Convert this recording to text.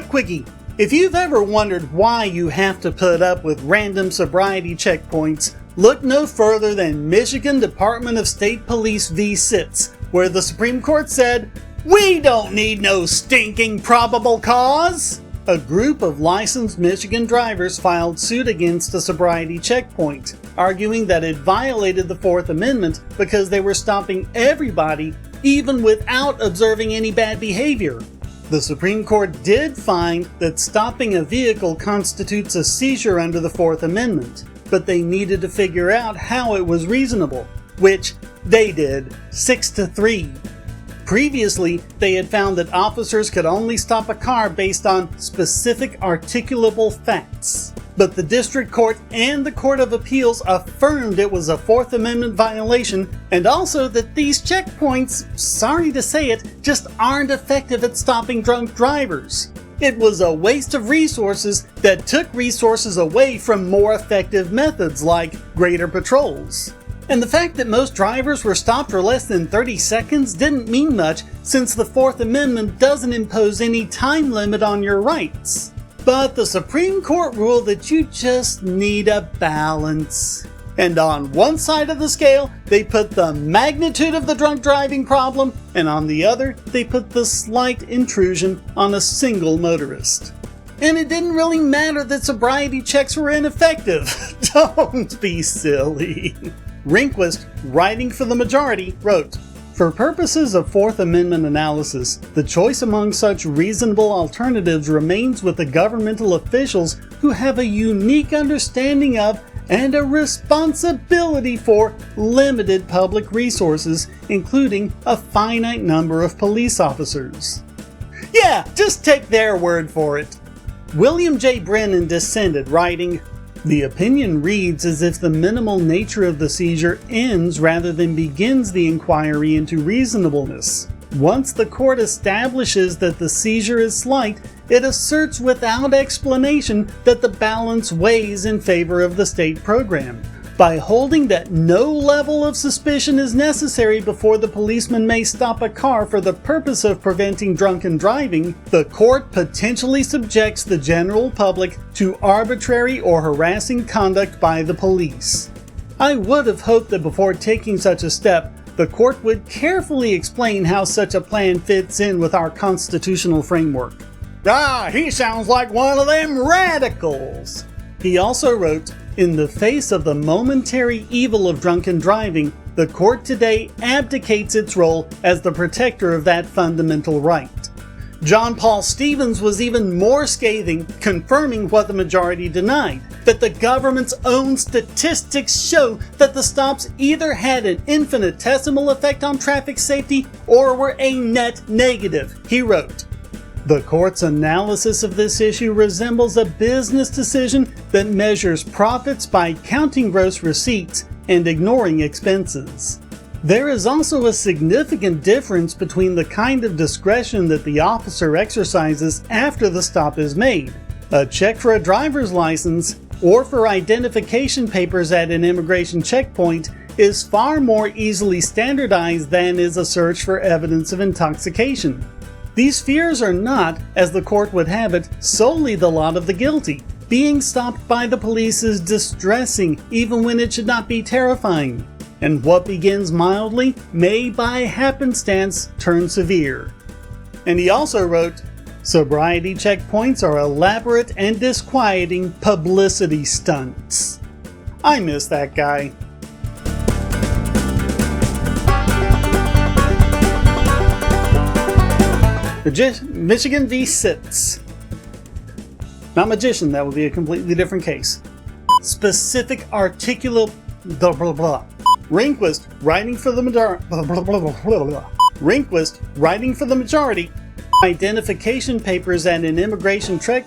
Quickie. If you've ever wondered why you have to put up with random sobriety checkpoints, look no further than Michigan Department of State Police v. Sitz, where the Supreme Court said, "We don't need no stinking probable cause." A group of licensed Michigan drivers filed suit against a sobriety checkpoint, arguing that it violated the Fourth Amendment because they were stopping everybody even without observing any bad behavior. The Supreme Court did find that stopping a vehicle constitutes a seizure under the Fourth Amendment, but they needed to figure out how it was reasonable, which they did, 6-3. Previously, they had found that officers could only stop a car based on specific articulable facts. But the District Court and the Court of Appeals affirmed it was a Fourth Amendment violation, and also that these checkpoints, sorry to say it, just aren't effective at stopping drunk drivers. It was a waste of resources that took resources away from more effective methods like greater patrols. And the fact that most drivers were stopped for less than 30 seconds didn't mean much, since the Fourth Amendment doesn't impose any time limit on your rights. But the Supreme Court ruled that you just need a balance. And on one side of the scale, they put the magnitude of the drunk driving problem, and on the other, they put the slight intrusion on a single motorist. And it didn't really matter that sobriety checks were ineffective. Don't be silly. Rehnquist, writing for the majority, wrote, "For purposes of Fourth Amendment analysis, the choice among such reasonable alternatives remains with the governmental officials who have a unique understanding of and a responsibility for limited public resources, including a finite number of police officers." Yeah, just take their word for it. William J. Brennan dissented, writing, "The opinion reads as if the minimal nature of the seizure ends rather than begins the inquiry into reasonableness. Once the court establishes that the seizure is slight, it asserts without explanation that the balance weighs in favor of the state program. By holding that no level of suspicion is necessary before the policeman may stop a car for the purpose of preventing drunken driving, the court potentially subjects the general public to arbitrary or harassing conduct by the police. I would have hoped that before taking such a step, the court would carefully explain how such a plan fits in with our constitutional framework." He sounds like one of them radicals. He also wrote, "In the face of the momentary evil of drunken driving, the court today abdicates its role as the protector of that fundamental right." John Paul Stevens was even more scathing, confirming what the majority denied, that the government's own statistics show that the stops either had an infinitesimal effect on traffic safety or were a net negative. He wrote, "The court's analysis of this issue resembles a business decision that measures profits by counting gross receipts and ignoring expenses. There is also a significant difference between the kind of discretion that the officer exercises after the stop is made. A check for a driver's license or for identification papers at an immigration checkpoint is far more easily standardized than is a search for evidence of intoxication. These fears are not, as the court would have it, solely the lot of the guilty. Being stopped by the police is distressing even when it should not be terrifying. And what begins mildly may by happenstance turn severe." And he also wrote, "Sobriety checkpoints are elaborate and disquieting publicity stunts." I miss that guy. Michigan v. Sitz. Not magician, that would be a completely different case. Specific articulable blah blah blah. Rehnquist, writing for the majority. Rehnquist, writing for the majority. Identification papers and an immigration check.